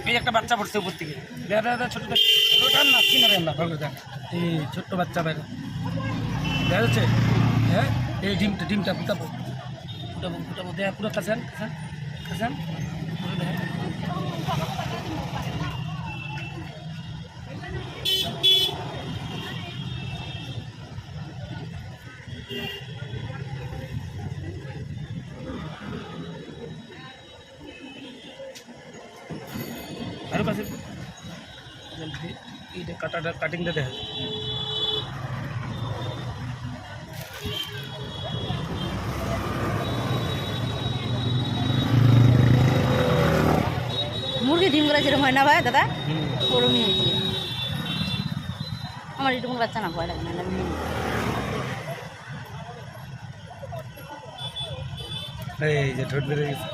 এই একটা বাচ্চা পড়ছে উপর থেকে দেখা দেখা ছোটো ওটার না কিনারে না ভালো দেখ এই ছোট্ট বাচ্চা বাইরে দেখা যাচ্ছে। হ্যাঁ এই ডিমটা ফুটাবো দেখা পুরো কাছেন পুরো দেখা। আরো কাছে এইটা কাটিংটা দেখা মুরগি ডিম করে যেরকম হয় না ভাই দাদা ওরকমই হয়েছে। আমার এটুকু বাচ্চা না ভয় লাগে না এই যে ঠোঁট বেড়ে গেছে